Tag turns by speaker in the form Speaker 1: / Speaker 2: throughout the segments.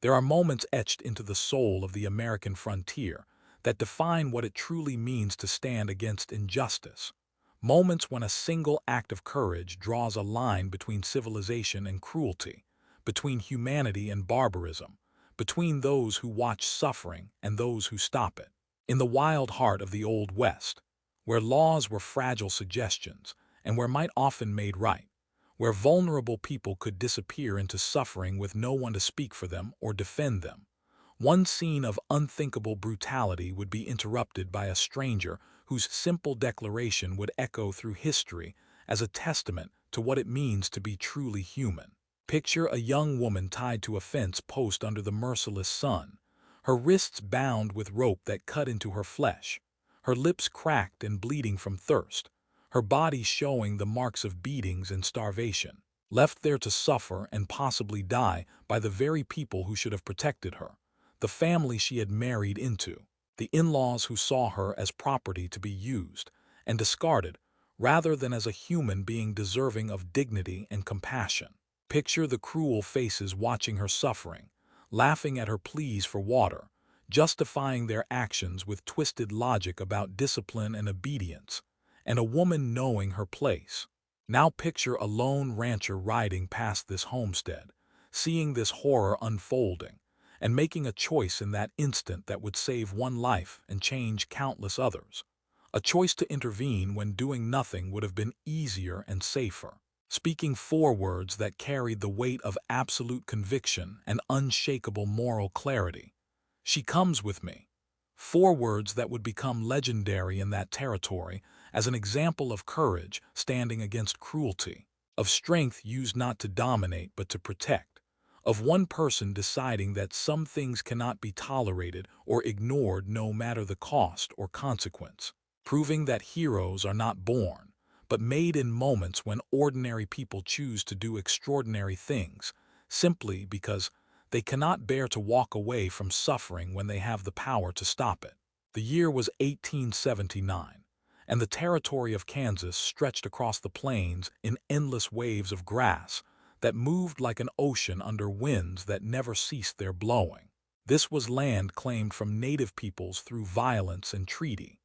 Speaker 1: There are moments etched into the soul of the American frontier that define what it truly means to stand against injustice. Moments when a single act of courage draws a line between civilization and cruelty, between humanity and barbarism, between those who watch suffering and those who stop it. In the wild heart of the Old West, where laws were fragile suggestions and where might often made right, where vulnerable people could disappear into suffering with no one to speak for them or defend them, one scene of unthinkable brutality would be interrupted by a stranger whose simple declaration would echo through history as a testament to what it means to be truly human. Picture a young woman tied to a fence post under the merciless sun, her wrists bound with rope that cut into her flesh, her lips cracked and bleeding from thirst, her body showing the marks of beatings and starvation, left there to suffer and possibly die by the very people who should have protected her, the family she had married into, the in-laws who saw her as property to be used and discarded rather than as a human being deserving of dignity and compassion. Picture the cruel faces watching her suffering, laughing at her pleas for water, justifying their actions with twisted logic about discipline and obedience, and a woman knowing her place. Now picture a lone rancher riding past this homestead, seeing this horror unfolding, and making a choice in that instant that would save one life and change countless others. A choice to intervene when doing nothing would have been easier and safer. Speaking four words that carried the weight of absolute conviction and unshakable moral clarity. She comes with me. Four words that would become legendary in that territory as an example of courage standing against cruelty, of strength used not to dominate but to protect, of one person deciding that some things cannot be tolerated or ignored no matter the cost or consequence, proving that heroes are not born, but made in moments when ordinary people choose to do extraordinary things, simply because they cannot bear to walk away from suffering when they have the power to stop it. The year was 1879, and the territory of Kansas stretched across the plains in endless waves of grass that moved like an ocean under winds that never ceased their blowing. This was land claimed from native peoples through violence and treaty,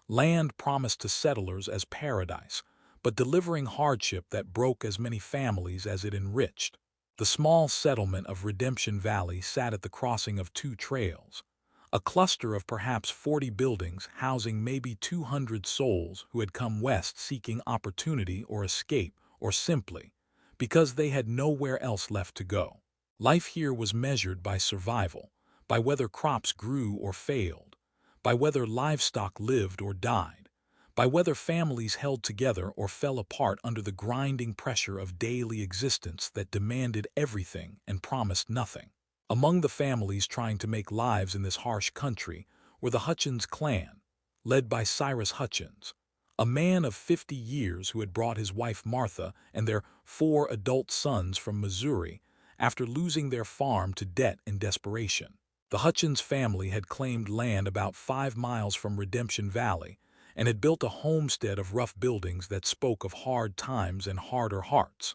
Speaker 1: land promised to settlers as paradise, but delivering hardship that broke as many families as it enriched. The small settlement of Redemption Valley sat at the crossing of two trails, a cluster of perhaps 40 buildings housing maybe 200 souls who had come west seeking opportunity or escape, or simply because they had nowhere else left to go. Life here was measured by survival, by whether crops grew or failed, by whether livestock lived or died, by whether families held together or fell apart under the grinding pressure of daily existence that demanded everything and promised nothing. Among the families trying to make lives in this harsh country were the Hutchins clan, led by Cyrus Hutchins, a man of 50 years who had brought his wife Martha and their 4 adult sons from Missouri after losing their farm to debt and desperation. The Hutchins family had claimed land about 5 miles from Redemption Valley and had built a homestead of rough buildings that spoke of hard times and harder hearts.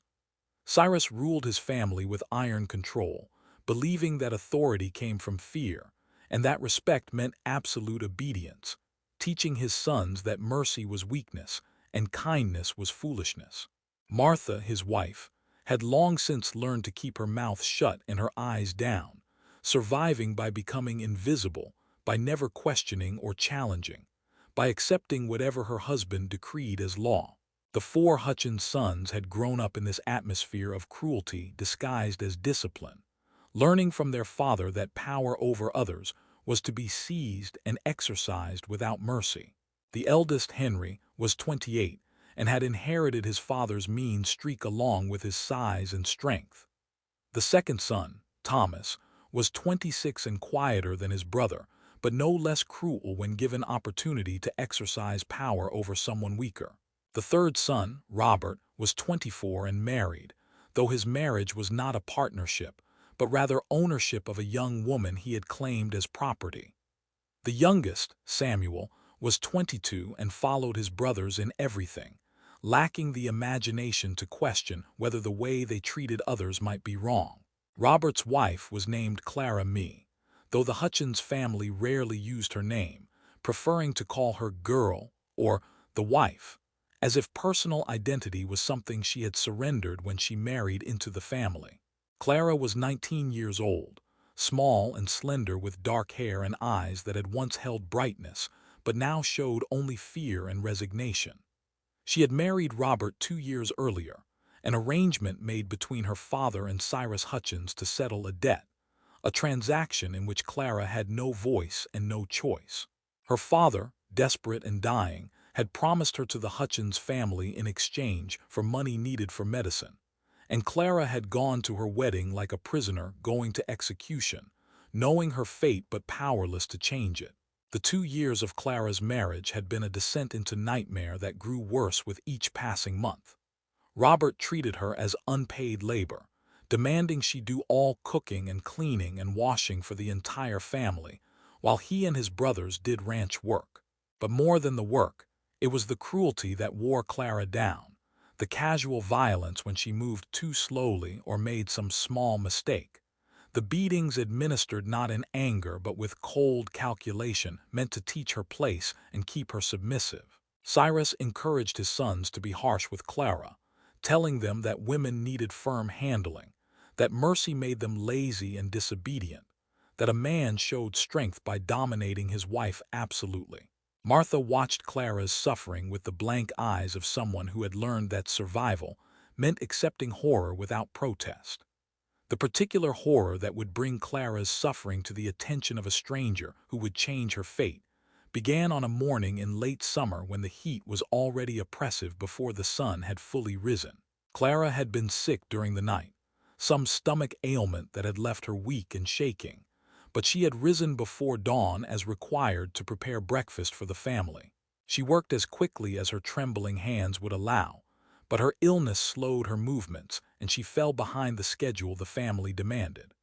Speaker 1: Cyrus ruled his family with iron control, believing that authority came from fear, and that respect meant absolute obedience, teaching his sons that mercy was weakness and kindness was foolishness. Martha, his wife, had long since learned to keep her mouth shut and her eyes down, surviving by becoming invisible, by never questioning or challenging, by accepting whatever her husband decreed as law. The 4 Hutchins sons had grown up in this atmosphere of cruelty disguised as discipline, learning from their father that power over others was to be seized and exercised without mercy. The eldest, Henry, was 28 and had inherited his father's mean streak along with his size and strength. The second son, Thomas, was 26 and quieter than his brother, but no less cruel when given opportunity to exercise power over someone weaker. The third son, Robert, was 24 and married, though his marriage was not a partnership, but rather ownership of a young woman he had claimed as property. The youngest, Samuel, was 22 and followed his brothers in everything, lacking the imagination to question whether the way they treated others might be wrong. Robert's wife was named Clara Mee, though the Hutchins family rarely used her name, preferring to call her Girl or the wife, as if personal identity was something she had surrendered when she married into the family. Clara was 19 years old, small and slender with dark hair and eyes that had once held brightness, but now showed only fear and resignation. She had married Robert 2 years earlier, an arrangement made between her father and Cyrus Hutchins to settle a debt, a transaction in which Clara had no voice and no choice. Her father, desperate and dying, had promised her to the Hutchins family in exchange for money needed for medicine, and Clara had gone to her wedding like a prisoner going to execution, knowing her fate but powerless to change it. The 2 years of Clara's marriage had been a descent into nightmare that grew worse with each passing month. Robert treated her as unpaid labor, demanding she do all cooking and cleaning and washing for the entire family, while he and his brothers did ranch work. But more than the work, it was the cruelty that wore Clara down, the casual violence when she moved too slowly or made some small mistake. The beatings administered not in anger but with cold calculation meant to teach her place and keep her submissive. Cyrus encouraged his sons to be harsh with Clara, telling them that women needed firm handling, that mercy made them lazy and disobedient, that a man showed strength by dominating his wife absolutely. Martha watched Clara's suffering with the blank eyes of someone who had learned that survival meant accepting horror without protest. The particular horror that would bring Clara's suffering to the attention of a stranger who would change her fate began on a morning in late summer when the heat was already oppressive before the sun had fully risen. Clara had been sick during the night, some stomach ailment that had left her weak and shaking, but she had risen before dawn as required to prepare breakfast for the family. She worked as quickly as her trembling hands would allow, but her illness slowed her movements and she fell behind the schedule the family demanded.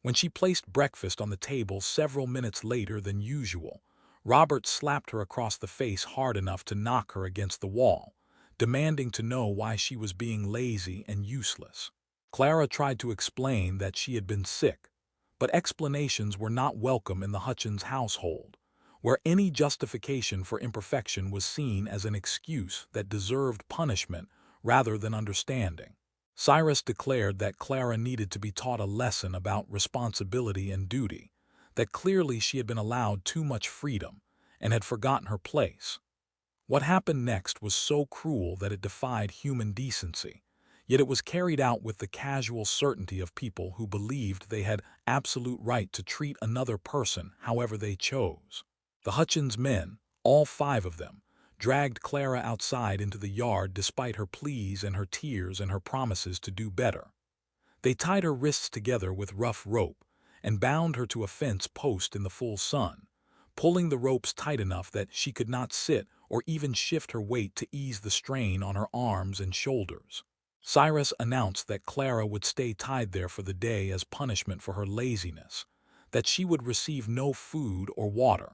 Speaker 1: When she placed breakfast on the table several minutes later than usual, Robert slapped her across the face hard enough to knock her against the wall, demanding to know why she was being lazy and useless. Clara tried to explain that she had been sick, but explanations were not welcome in the Hutchins household, where any justification for imperfection was seen as an excuse that deserved punishment rather than understanding. Cyrus declared that Clara needed to be taught a lesson about responsibility and duty, that clearly she had been allowed too much freedom and had forgotten her place. What happened next was so cruel that it defied human decency, yet it was carried out with the casual certainty of people who believed they had absolute right to treat another person however they chose. The Hutchins men, all 5 of them, dragged Clara outside into the yard despite her pleas and her tears and her promises to do better. They tied her wrists together with rough rope and bound her to a fence post in the full sun, pulling the ropes tight enough that she could not sit or even shift her weight to ease the strain on her arms and shoulders. Cyrus announced that Clara would stay tied there for the day as punishment for her laziness, that she would receive no food or water,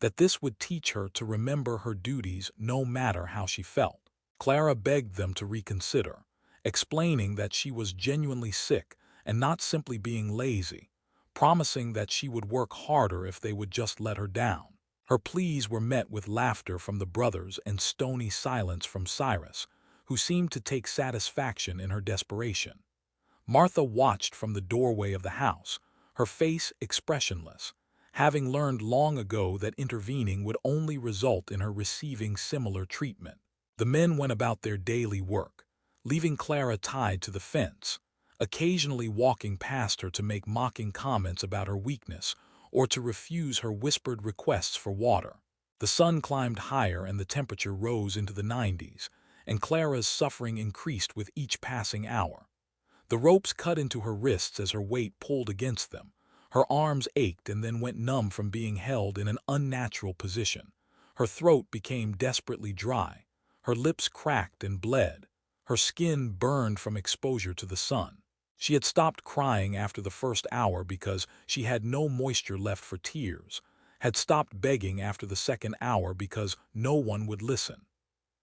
Speaker 1: that this would teach her to remember her duties no matter how she felt. Clara begged them to reconsider, explaining that she was genuinely sick and not simply being lazy, promising that she would work harder if they would just let her down. Her pleas were met with laughter from the brothers and stony silence from Cyrus, who seemed to take satisfaction in her desperation. Martha watched from the doorway of the house, her face expressionless, having learned long ago that intervening would only result in her receiving similar treatment. The men went about their daily work, leaving Clara tied to the fence, occasionally walking past her to make mocking comments about her weakness or to refuse her whispered requests for water. The sun climbed higher and the temperature rose into the 90s, and Clara's suffering increased with each passing hour. The ropes cut into her wrists as her weight pulled against them. Her arms ached and then went numb from being held in an unnatural position. Her throat became desperately dry. Her lips cracked and bled. Her skin burned from exposure to the sun. She had stopped crying after the first hour because she had no moisture left for tears, had stopped begging after the second hour because no one would listen.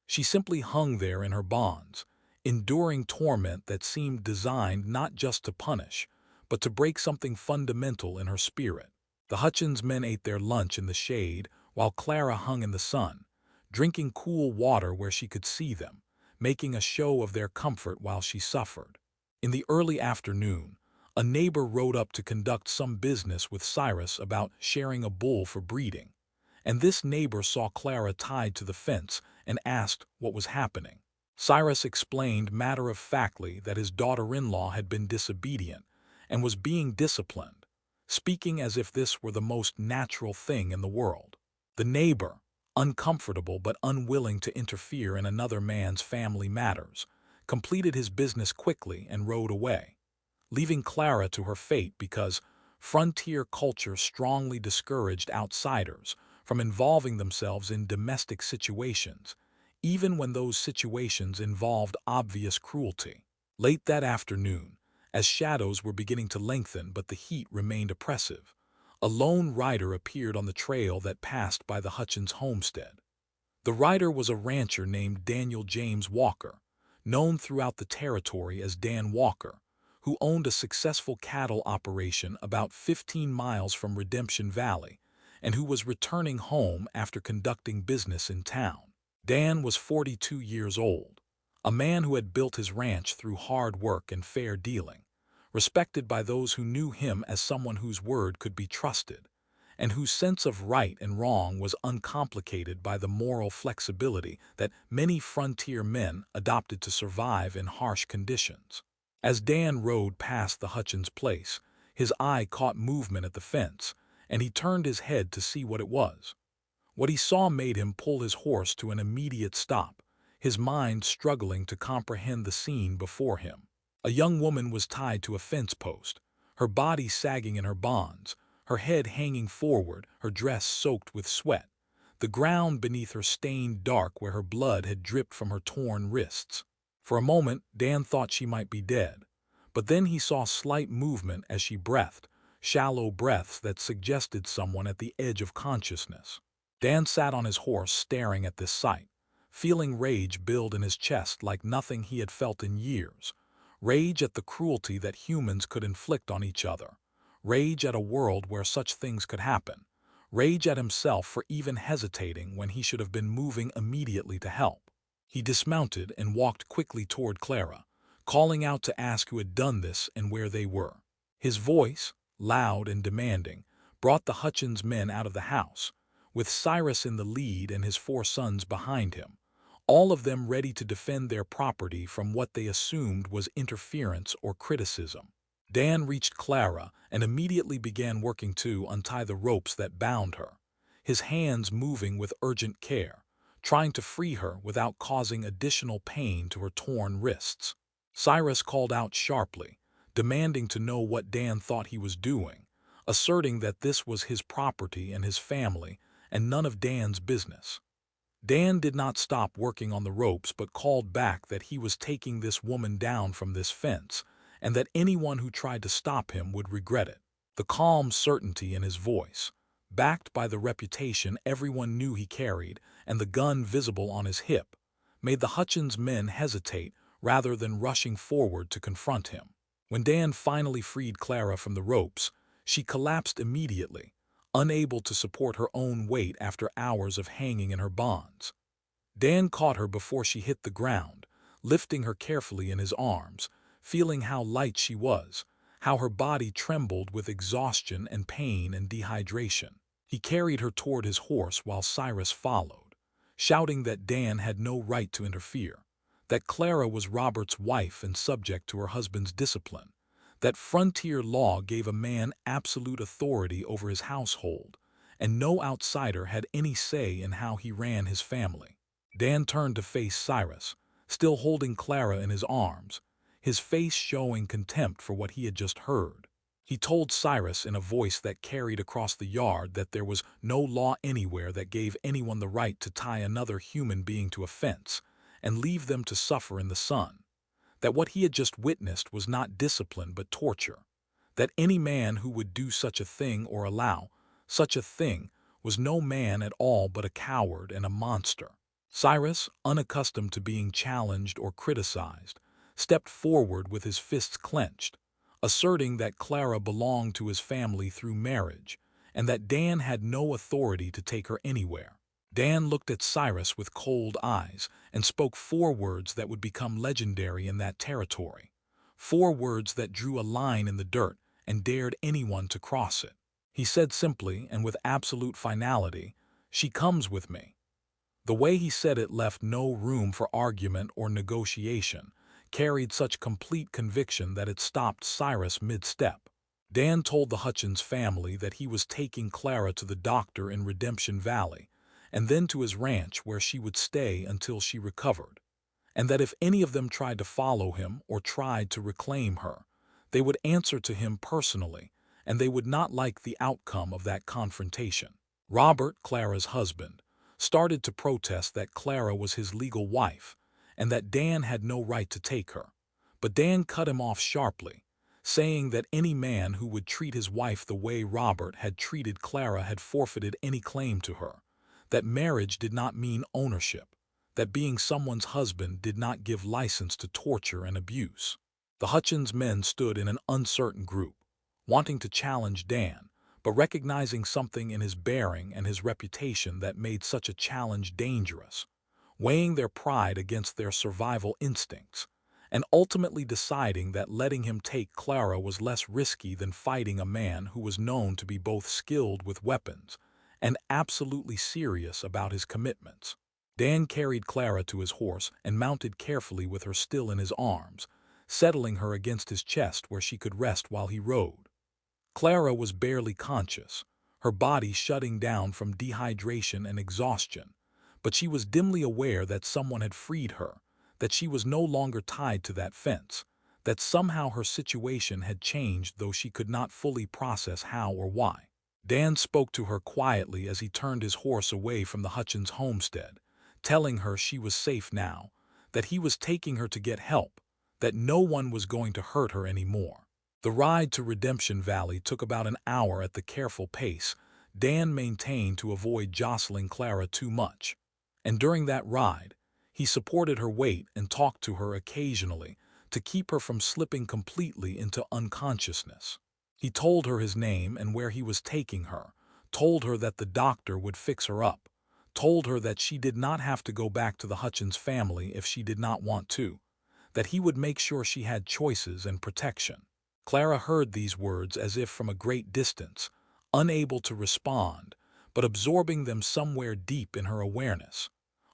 Speaker 1: She simply hung there in her bonds, enduring torment that seemed designed not just to punish, but to break something fundamental in her spirit. The Hutchins men ate their lunch in the shade while Clara hung in the sun, drinking cool water where she could see them, making a show of their comfort while she suffered. In the early afternoon, a neighbor rode up to conduct some business with Cyrus about sharing a bull for breeding, and this neighbor saw Clara tied to the fence and asked what was happening. Cyrus explained matter-of-factly that his daughter-in-law had been disobedient and was being disciplined, speaking as if this were the most natural thing in the world. The neighbor, uncomfortable but unwilling to interfere in another man's family matters, completed his business quickly and rode away, leaving Clara to her fate because frontier culture strongly discouraged outsiders from involving themselves in domestic situations, even when those situations involved obvious cruelty. Late that afternoon, as shadows were beginning to lengthen but the heat remained oppressive, a lone rider appeared on the trail that passed by the Hutchins homestead. The rider was a rancher named Daniel James Walker, known throughout the territory as Dan Walker, who owned a successful cattle operation about 15 miles from Redemption Valley, and who was returning home after conducting business in town. Dan was 42 years old, a man who had built his ranch through hard work and fair dealing, respected by those who knew him as someone whose word could be trusted, and whose sense of right and wrong was uncomplicated by the moral flexibility that many frontier men adopted to survive in harsh conditions. As Dan rode past the Hutchins place, his eye caught movement at the fence, and he turned his head to see what it was. What he saw made him pull his horse to an immediate stop, his mind struggling to comprehend the scene before him. A young woman was tied to a fence post, her body sagging in her bonds, her head hanging forward, her dress soaked with sweat, the ground beneath her stained dark where her blood had dripped from her torn wrists. For a moment, Dan thought she might be dead, but then he saw slight movement as she breathed, shallow breaths that suggested someone at the edge of consciousness. Dan sat on his horse staring at this sight, feeling rage build in his chest like nothing he had felt in years. Rage at the cruelty that humans could inflict on each other. Rage at a world where such things could happen. Rage at himself for even hesitating when he should have been moving immediately to help. He dismounted and walked quickly toward Clara, calling out to ask who had done this and where they were. His voice, loud and demanding, brought the Hutchins men out of the house, with Cyrus in the lead and his 4 sons behind him, all of them ready to defend their property from what they assumed was interference or criticism. Dan reached Clara and immediately began working to untie the ropes that bound her, his hands moving with urgent care, trying to free her without causing additional pain to her torn wrists. Cyrus called out sharply, demanding to know what Dan thought he was doing, asserting that this was his property and his family and none of Dan's business. Dan did not stop working on the ropes but called back that he was taking this woman down from this fence and that anyone who tried to stop him would regret it. The calm certainty in his voice, backed by the reputation everyone knew he carried and the gun visible on his hip, made the Hutchins men hesitate rather than rushing forward to confront him. When Dan finally freed Clara from the ropes, she collapsed immediately, unable to support her own weight after hours of hanging in her bonds. Dan caught her before she hit the ground, lifting her carefully in his arms, feeling how light she was, how her body trembled with exhaustion and pain and dehydration. He carried her toward his horse while Cyrus followed, shouting that Dan had no right to interfere, that Clara was Robert's wife and subject to her husband's discipline, that frontier law gave a man absolute authority over his household, and no outsider had any say in how he ran his family. Dan turned to face Cyrus, still holding Clara in his arms, his face showing contempt for what he had just heard. He told Cyrus in a voice that carried across the yard that there was no law anywhere that gave anyone the right to tie another human being to a fence and leave them to suffer in the sun, that what he had just witnessed was not discipline but torture, that any man who would do such a thing or allow such a thing was no man at all but a coward and a monster. Cyrus, unaccustomed to being challenged or criticized, stepped forward with his fists clenched, asserting that Clara belonged to his family through marriage and that Dan had no authority to take her anywhere. Dan looked at Cyrus with cold eyes and spoke 4 words that would become legendary in that territory. 4 words that drew a line in the dirt and dared anyone to cross it. He said simply and with absolute finality, "She comes with me." The way he said it left no room for argument or negotiation, carried such complete conviction that it stopped Cyrus mid-step. Dan told the Hutchins family that he was taking Clara to the doctor in Redemption Valley, and then to his ranch where she would stay until she recovered, and that if any of them tried to follow him or tried to reclaim her, they would answer to him personally, and they would not like the outcome of that confrontation. Robert, Clara's husband, started to protest that Clara was his legal wife and that Dan had no right to take her. But Dan cut him off sharply, saying that any man who would treat his wife the way Robert had treated Clara had forfeited any claim to her, that marriage did not mean ownership, that being someone's husband did not give license to torture and abuse. The Hutchins men stood in an uncertain group, wanting to challenge Dan, but recognizing something in his bearing and his reputation that made such a challenge dangerous, weighing their pride against their survival instincts, and ultimately deciding that letting him take Clara was less risky than fighting a man who was known to be both skilled with weapons and absolutely serious about his commitments. Dan carried Clara to his horse and mounted carefully with her still in his arms, settling her against his chest where she could rest while he rode. Clara was barely conscious, her body shutting down from dehydration and exhaustion, but she was dimly aware that someone had freed her, that she was no longer tied to that fence, that somehow her situation had changed though she could not fully process how or why. Dan spoke to her quietly as he turned his horse away from the Hutchins homestead, telling her she was safe now, that he was taking her to get help, that no one was going to hurt her anymore. The ride to Redemption Valley took about an hour at the careful pace Dan maintained to avoid jostling Clara too much, and during that ride, he supported her weight and talked to her occasionally to keep her from slipping completely into unconsciousness. He told her his name and where he was taking her, told her that the doctor would fix her up, told her that she did not have to go back to the Hutchins family if she did not want to, that he would make sure she had choices and protection. Clara heard these words as if from a great distance, unable to respond, but absorbing them somewhere deep in her awareness,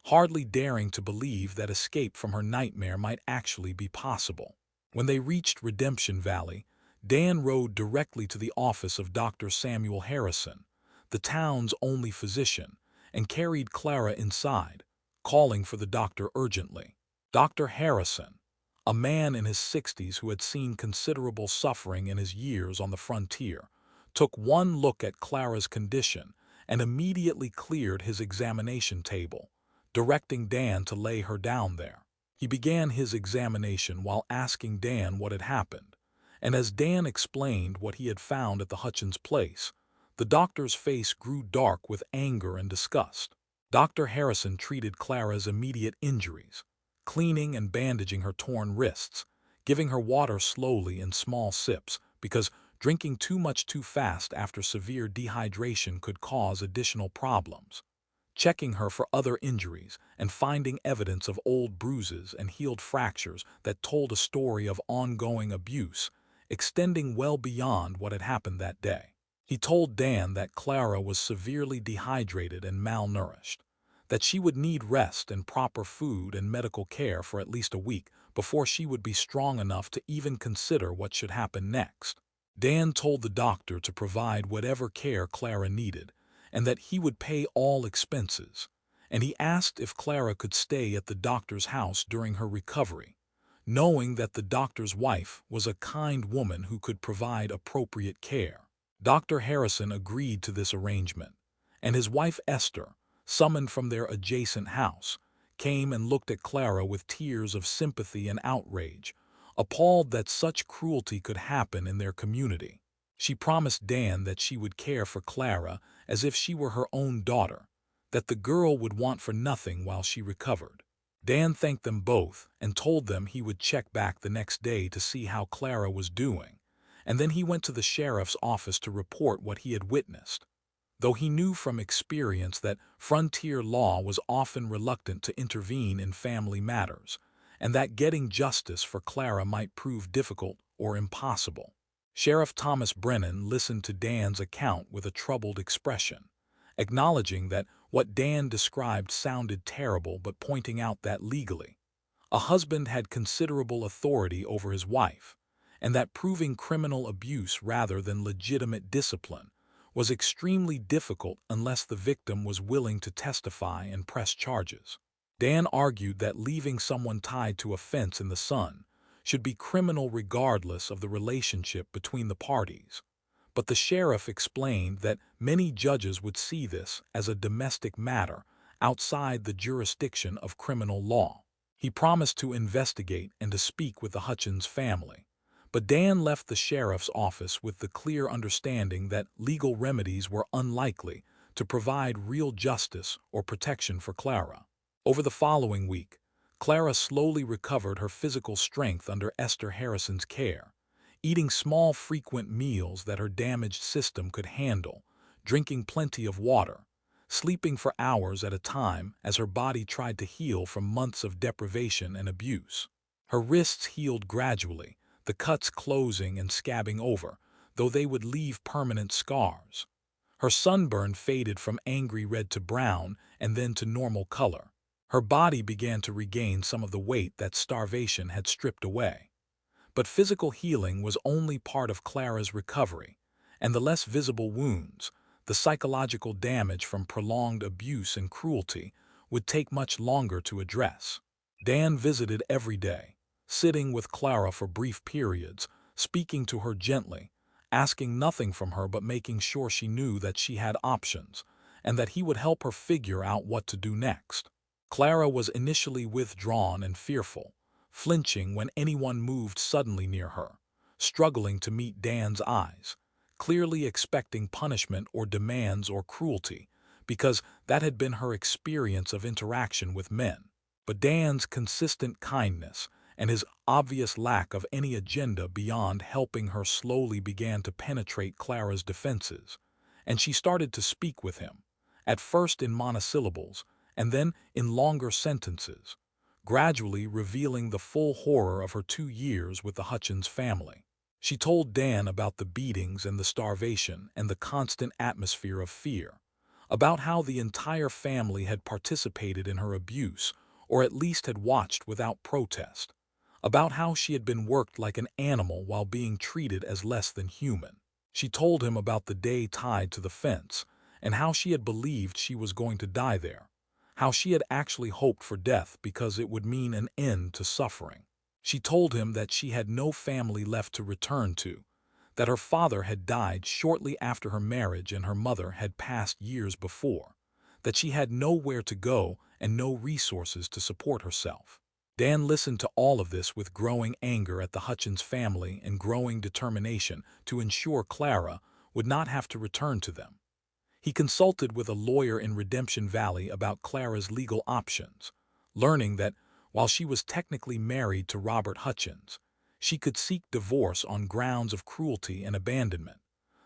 Speaker 1: hardly daring to believe that escape from her nightmare might actually be possible. When they reached Redemption Valley, Dan rode directly to the office of Dr. Samuel Harrison, the town's only physician, and carried Clara inside, calling for the doctor urgently. Dr. Harrison, a man in his 60s who had seen considerable suffering in his years on the frontier, took one look at Clara's condition and immediately cleared his examination table, directing Dan to lay her down there. He began his examination while asking Dan what had happened, and as Dan explained what he had found at the Hutchins place, the doctor's face grew dark with anger and disgust. Dr. Harrison treated Clara's immediate injuries, cleaning and bandaging her torn wrists, giving her water slowly in small sips because drinking too much too fast after severe dehydration could cause additional problems, checking her for other injuries and finding evidence of old bruises and healed fractures that told a story of ongoing abuse, extending well beyond what had happened that day. He told Dan that Clara was severely dehydrated and malnourished, that she would need rest and proper food and medical care for at least a week before she would be strong enough to even consider what should happen next. Dan told the doctor to provide whatever care Clara needed, and that he would pay all expenses, and he asked if Clara could stay at the doctor's house during her recovery, knowing that the doctor's wife was a kind woman who could provide appropriate care. Dr. Harrison agreed to this arrangement, and his wife Esther, summoned from their adjacent house, came and looked at Clara with tears of sympathy and outrage, appalled that such cruelty could happen in their community. She promised Dan that she would care for Clara as if she were her own daughter, that the girl would want for nothing while she recovered. Dan thanked them both and told them he would check back the next day to see how Clara was doing, and then he went to the sheriff's office to report what he had witnessed, though he knew from experience that frontier law was often reluctant to intervene in family matters, and that getting justice for Clara might prove difficult or impossible. Sheriff Thomas Brennan listened to Dan's account with a troubled expression, acknowledging that what Dan described sounded terrible but pointing out that legally, a husband had considerable authority over his wife, and that proving criminal abuse rather than legitimate discipline was extremely difficult unless the victim was willing to testify and press charges. Dan argued that leaving someone tied to a fence in the sun should be criminal regardless of the relationship between the parties, but the sheriff explained that many judges would see this as a domestic matter outside the jurisdiction of criminal law. He promised to investigate and to speak with the Hutchins family, but Dan left the sheriff's office with the clear understanding that legal remedies were unlikely to provide real justice or protection for Clara. Over the following week, Clara slowly recovered her physical strength under Esther Harrison's care, eating small frequent meals that her damaged system could handle, drinking plenty of water, sleeping for hours at a time as her body tried to heal from months of deprivation and abuse. Her wrists healed gradually, the cuts closing and scabbing over, though they would leave permanent scars. Her sunburn faded from angry red to brown and then to normal color. Her body began to regain some of the weight that starvation had stripped away. But physical healing was only part of Clara's recovery, and the less visible wounds, the psychological damage from prolonged abuse and cruelty, would take much longer to address. Dan visited every day, sitting with Clara for brief periods, speaking to her gently, asking nothing from her but making sure she knew that she had options, and that he would help her figure out what to do next. Clara was initially withdrawn and fearful, flinching when anyone moved suddenly near her, struggling to meet Dan's eyes, clearly expecting punishment or demands or cruelty, because that had been her experience of interaction with men. But Dan's consistent kindness and his obvious lack of any agenda beyond helping her slowly began to penetrate Clara's defenses, and she started to speak with him, at first in monosyllables, and then in longer sentences, gradually revealing the full horror of her 2 years with the Hutchins family. She told Dan about the beatings and the starvation and the constant atmosphere of fear, about how the entire family had participated in her abuse, or at least had watched without protest, about how she had been worked like an animal while being treated as less than human. She told him about the day tied to the fence, and how she had believed she was going to die there, how she had actually hoped for death because it would mean an end to suffering. She told him that she had no family left to return to, that her father had died shortly after her marriage and her mother had passed years before, that she had nowhere to go and no resources to support herself. Dan listened to all of this with growing anger at the Hutchins family and growing determination to ensure Clara would not have to return to them. He consulted with a lawyer in Redemption Valley about Clara's legal options, learning that while she was technically married to Robert Hutchins, she could seek divorce on grounds of cruelty and abandonment,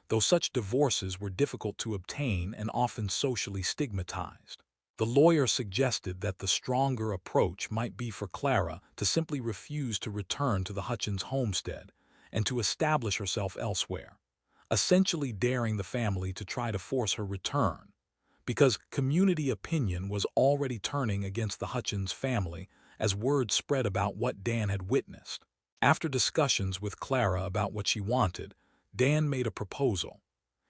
Speaker 1: though such divorces were difficult to obtain and often socially stigmatized. The lawyer suggested that the stronger approach might be for Clara to simply refuse to return to the Hutchins homestead and to establish herself elsewhere, essentially daring the family to try to force her return, because community opinion was already turning against the Hutchins family as word spread about what Dan had witnessed. After discussions with Clara about what she wanted, Dan made a proposal.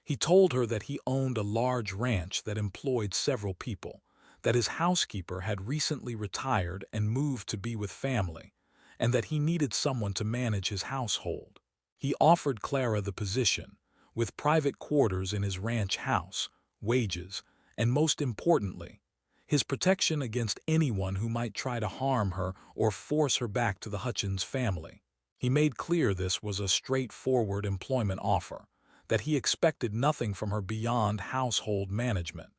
Speaker 1: He told her that he owned a large ranch that employed several people, that his housekeeper had recently retired and moved to be with family, and that he needed someone to manage his household. He offered Clara the position, with private quarters in his ranch house, wages, and most importantly, his protection against anyone who might try to harm her or force her back to the Hutchins family. He made clear this was a straightforward employment offer, that he expected nothing from her beyond household management,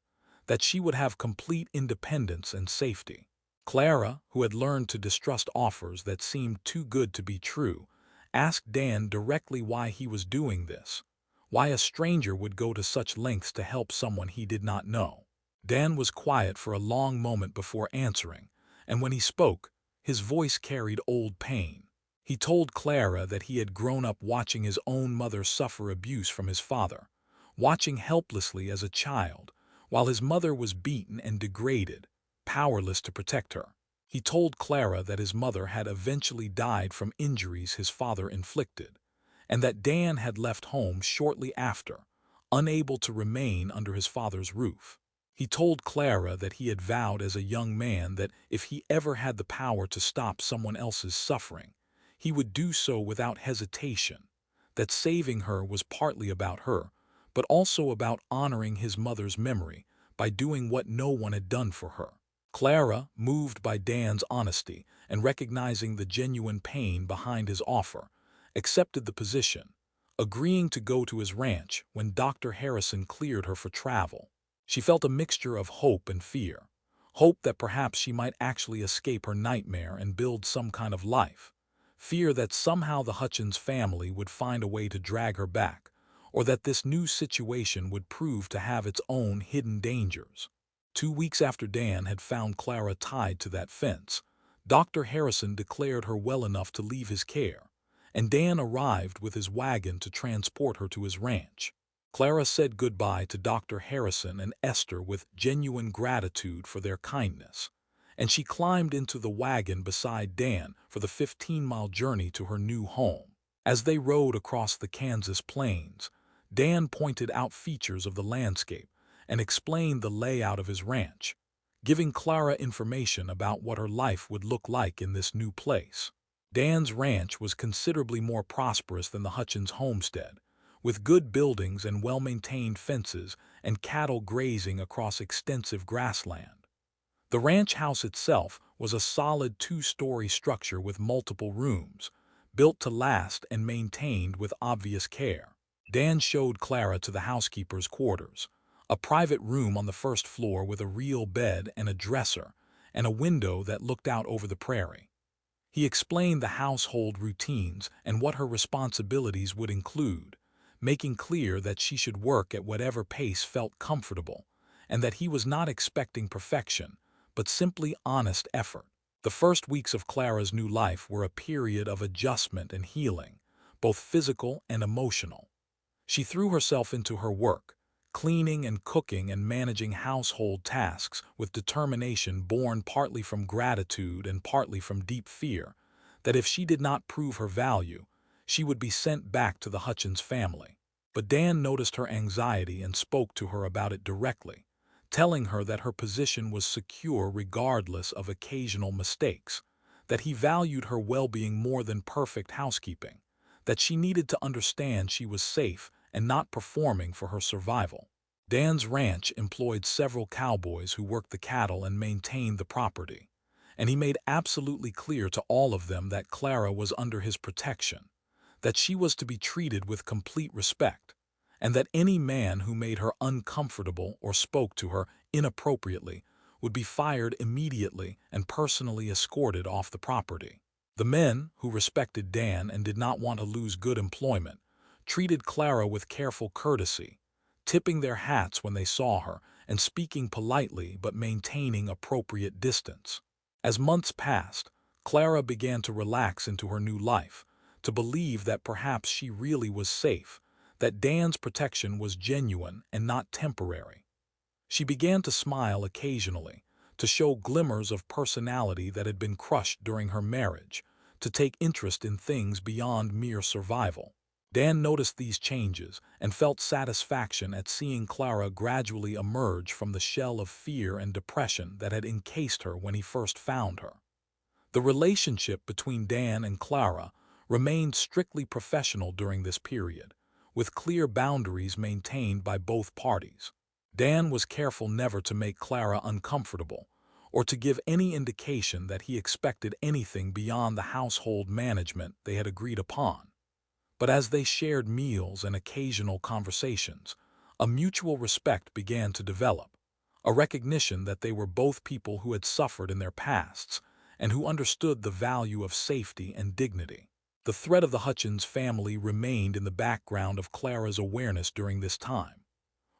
Speaker 1: that she would have complete independence and safety. Clara, who had learned to distrust offers that seemed too good to be true, asked Dan directly why he was doing this, why a stranger would go to such lengths to help someone he did not know. Dan was quiet for a long moment before answering, and when he spoke, his voice carried old pain. He told Clara that he had grown up watching his own mother suffer abuse from his father, watching helplessly as a child, while his mother was beaten and degraded, powerless to protect her. He told Clara that his mother had eventually died from injuries his father inflicted, and that Dan had left home shortly after, unable to remain under his father's roof. He told Clara that he had vowed as a young man that if he ever had the power to stop someone else's suffering, he would do so without hesitation, that saving her was partly about her, but also about honoring his mother's memory by doing what no one had done for her. Clara, moved by Dan's honesty and recognizing the genuine pain behind his offer, accepted the position, agreeing to go to his ranch when Dr. Harrison cleared her for travel. She felt a mixture of hope and fear. Hope that perhaps she might actually escape her nightmare and build some kind of life. Fear that somehow the Hutchins family would find a way to drag her back, or that this new situation would prove to have its own hidden dangers. 2 weeks after Dan had found Clara tied to that fence, Dr. Harrison declared her well enough to leave his care, and Dan arrived with his wagon to transport her to his ranch. Clara said goodbye to Dr. Harrison and Esther with genuine gratitude for their kindness, and she climbed into the wagon beside Dan for the 15-mile journey to her new home. As they rode across the Kansas plains, Dan pointed out features of the landscape and explained the layout of his ranch, giving Clara information about what her life would look like in this new place. Dan's ranch was considerably more prosperous than the Hutchins homestead, with good buildings and well-maintained fences and cattle grazing across extensive grassland. The ranch house itself was a solid 2-story structure with multiple rooms, built to last and maintained with obvious care. Dan showed Clara to the housekeeper's quarters, a private room on the first floor with a real bed and a dresser, and a window that looked out over the prairie. He explained the household routines and what her responsibilities would include, making clear that she should work at whatever pace felt comfortable, and that he was not expecting perfection, but simply honest effort. The first weeks of Clara's new life were a period of adjustment and healing, both physical and emotional. She threw herself into her work, cleaning and cooking and managing household tasks with determination born partly from gratitude and partly from deep fear that if she did not prove her value, she would be sent back to the Hutchins family. But Dan noticed her anxiety and spoke to her about it directly, telling her that her position was secure regardless of occasional mistakes, that he valued her well-being more than perfect housekeeping, that she needed to understand she was safe and not performing for her survival. Dan's ranch employed several cowboys who worked the cattle and maintained the property, and he made absolutely clear to all of them that Clara was under his protection, that she was to be treated with complete respect, and that any man who made her uncomfortable or spoke to her inappropriately would be fired immediately and personally escorted off the property. The men, who respected Dan and did not want to lose good employment, treated Clara with careful courtesy, tipping their hats when they saw her and speaking politely but maintaining appropriate distance. As months passed, Clara began to relax into her new life, to believe that perhaps she really was safe, that Dan's protection was genuine and not temporary. She began to smile occasionally, to show glimmers of personality that had been crushed during her marriage, to take interest in things beyond mere survival. Dan noticed these changes and felt satisfaction at seeing Clara gradually emerge from the shell of fear and depression that had encased her when he first found her. The relationship between Dan and Clara remained strictly professional during this period, with clear boundaries maintained by both parties. Dan was careful never to make Clara uncomfortable, or to give any indication that he expected anything beyond the household management they had agreed upon. But as they shared meals and occasional conversations, a mutual respect began to develop, a recognition that they were both people who had suffered in their pasts and who understood the value of safety and dignity. The threat of the Hutchins family remained in the background of Clara's awareness during this time.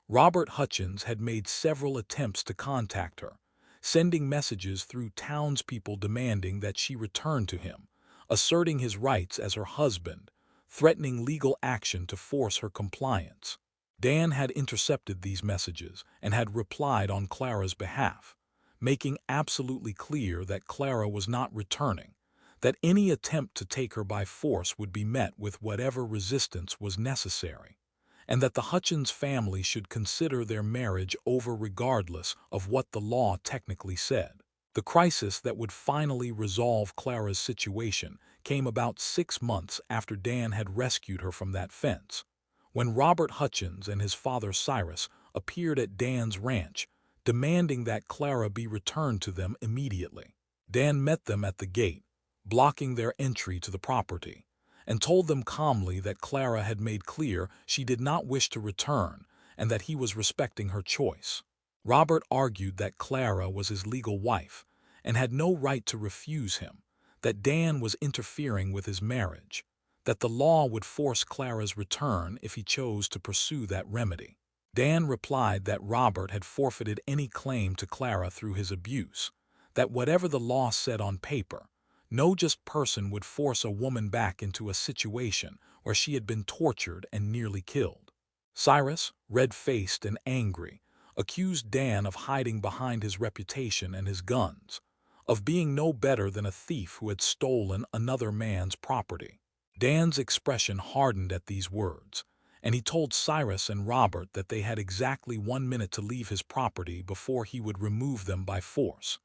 Speaker 1: Robert Hutchins had made several attempts to contact her, sending messages through townspeople demanding that she return to him, asserting his rights as her husband, threatening legal action to force her compliance. Dan had intercepted these messages and had replied on Clara's behalf, making absolutely clear that Clara was not returning, that any attempt to take her by force would be met with whatever resistance was necessary, and that the Hutchins family should consider their marriage over regardless of what the law technically said. The crisis that would finally resolve Clara's situation came about 6 months after Dan had rescued her from that fence, when Robert Hutchins and his father Cyrus appeared at Dan's ranch, demanding that Clara be returned to them immediately. Dan met them at the gate, blocking their entry to the property, and told them calmly that Clara had made clear she did not wish to return and that he was respecting her choice. Robert argued that Clara was his legal wife and had no right to refuse him, that Dan was interfering with his marriage, that the law would force Clara's return if he chose to pursue that remedy. Dan replied that Robert had forfeited any claim to Clara through his abuse, that whatever the law said on paper, no just person would force a woman back into a situation where she had been tortured and nearly killed. Cyrus, red-faced and angry, accused Dan of hiding behind his reputation and his guns, of being no better than a thief who had stolen another man's property. Dan's expression hardened at these words, and he told Cyrus and Robert that they had exactly 1 minute to leave his property before he would remove them by force,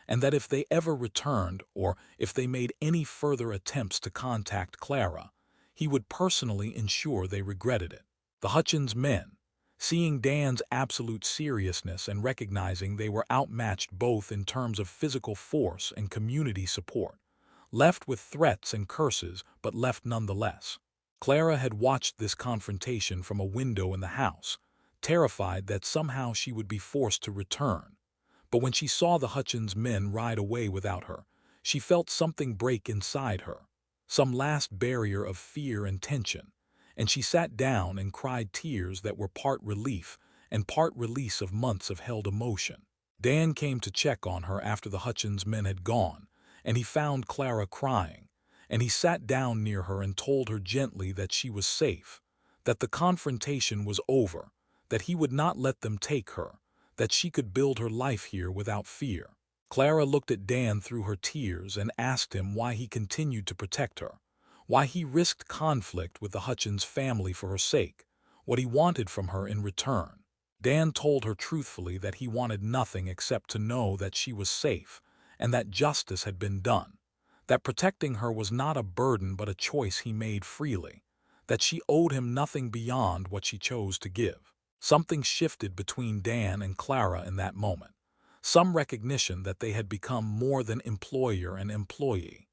Speaker 1: and that if they ever returned or if they made any further attempts to contact Clara, he would personally ensure they regretted it. The Hutchins men, seeing Dan's absolute seriousness and recognizing they were outmatched both in terms of physical force and community support, left with threats and curses but left nonetheless. Clara had watched this confrontation from a window in the house, terrified that somehow she would be forced to return. But when she saw the Hutchins men ride away without her, she felt something break inside her, some last barrier of fear and tension, and she sat down and cried tears that were part relief and part release of months of held emotion. Dan came to check on her after the Hutchins men had gone, and he found Clara crying, and he sat down near her and told her gently that she was safe, that the confrontation was over, that he would not let them take her, that she could build her life here without fear. Clara looked at Dan through her tears and asked him why he continued to protect her, why he risked conflict with the Hutchins family for her sake, what he wanted from her in return. Dan told her truthfully that he wanted nothing except to know that she was safe and that justice had been done, that protecting her was not a burden but a choice he made freely, that she owed him nothing beyond what she chose to give. Something shifted between Dan and Clara in that moment, some recognition that they had become more than employer and employee,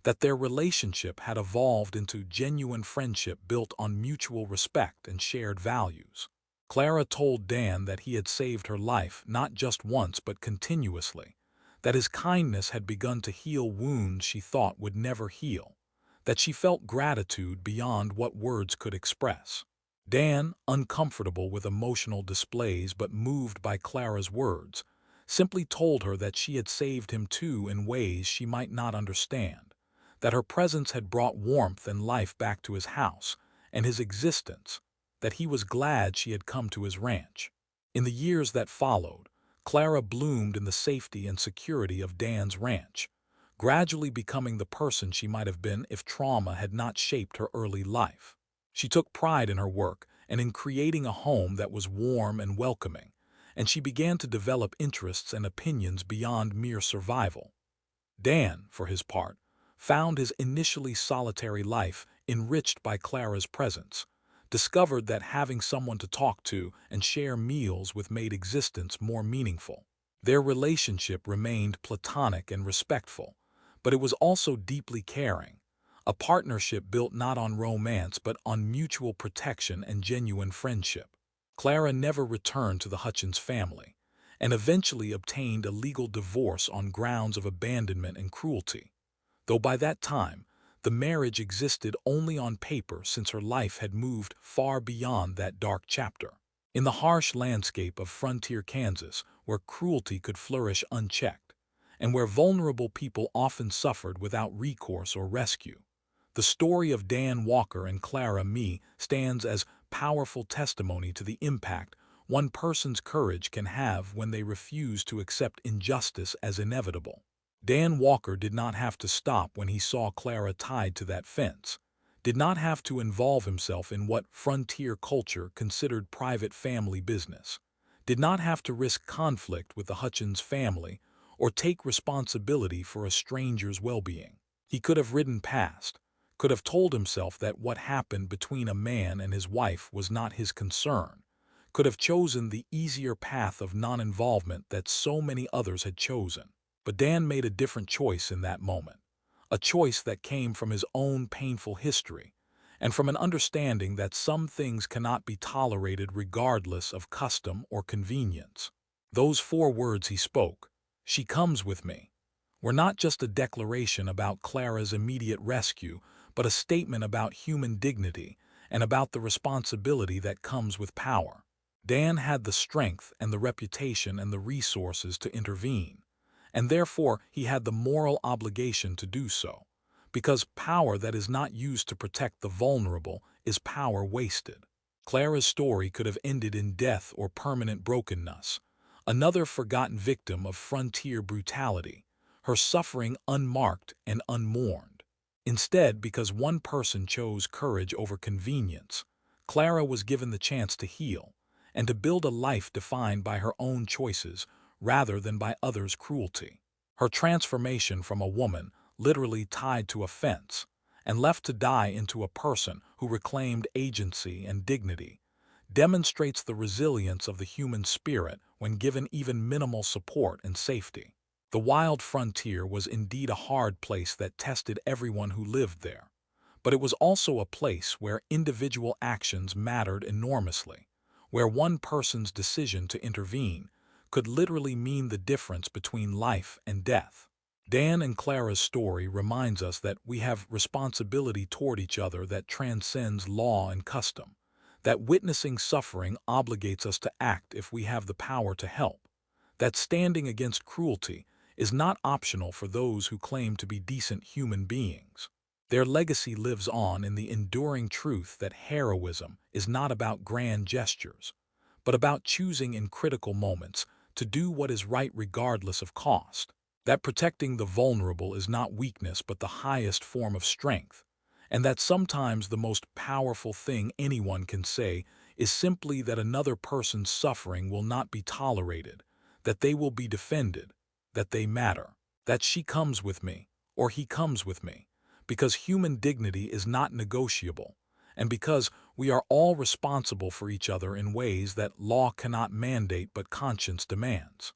Speaker 1: that their relationship had evolved into genuine friendship built on mutual respect and shared values. Clara told Dan that he had saved her life not just once but continuously, that his kindness had begun to heal wounds she thought would never heal, that she felt gratitude beyond what words could express. Dan, uncomfortable with emotional displays but moved by Clara's words, simply told her that she had saved him too in ways she might not understand, that her presence had brought warmth and life back to his house and his existence, that he was glad she had come to his ranch. In the years that followed, Clara bloomed in the safety and security of Dan's ranch, gradually becoming the person she might have been if trauma had not shaped her early life. She took pride in her work and in creating a home that was warm and welcoming, and she began to develop interests and opinions beyond mere survival. Dan, for his part, found his initially solitary life enriched by Clara's presence, discovered that having someone to talk to and share meals with made existence more meaningful. Their relationship remained platonic and respectful, but it was also deeply caring, a partnership built not on romance but on mutual protection and genuine friendship. Clara never returned to the Hutchins family, and eventually obtained a legal divorce on grounds of abandonment and cruelty, though by that time, The marriage existed only on paper since her life had moved far beyond that dark chapter. In the harsh landscape of frontier Kansas, where cruelty could flourish unchecked, and where vulnerable people often suffered without recourse or rescue, the story of Dan Walker and Clara Mee stands as powerful testimony to the impact one person's courage can have when they refuse to accept injustice as inevitable. Dan Walker did not have to stop when he saw Clara tied to that fence, did not have to involve himself in what frontier culture considered private family business, did not have to risk conflict with the Hutchins family or take responsibility for a stranger's well-being. He could have ridden past, could have told himself that what happened between a man and his wife was not his concern, could have chosen the easier path of non-involvement that so many others had chosen. But Dan made a different choice in that moment, a choice that came from his own painful history, and from an understanding that some things cannot be tolerated regardless of custom or convenience. Those 4 words he spoke, "She comes with me," were not just a declaration about Clara's immediate rescue, but a statement about human dignity and about the responsibility that comes with power. Dan had the strength and the reputation and the resources to intervene, and therefore he had the moral obligation to do so, because power that is not used to protect the vulnerable is power wasted. Clara's story could have ended in death or permanent brokenness, another forgotten victim of frontier brutality, her suffering unmarked and unmourned. Instead, because one person chose courage over convenience, Clara was given the chance to heal and to build a life defined by her own choices rather than by others' cruelty. Her transformation from a woman, literally tied to a fence, and left to die into a person who reclaimed agency and dignity, demonstrates the resilience of the human spirit when given even minimal support and safety. The wild frontier was indeed a hard place that tested everyone who lived there, but it was also a place where individual actions mattered enormously, where one person's decision to intervene could literally mean the difference between life and death. Dan and Clara's story reminds us that we have responsibility toward each other that transcends law and custom, that witnessing suffering obligates us to act if we have the power to help, that standing against cruelty is not optional for those who claim to be decent human beings. Their legacy lives on in the enduring truth that heroism is not about grand gestures, but about choosing in critical moments to do what is right regardless of cost, that protecting the vulnerable is not weakness but the highest form of strength, and that sometimes the most powerful thing anyone can say is simply that another person's suffering will not be tolerated, that they will be defended, that they matter, that she comes with me, or he comes with me, because human dignity is not negotiable, and because we are all responsible for each other in ways that law cannot mandate but conscience demands.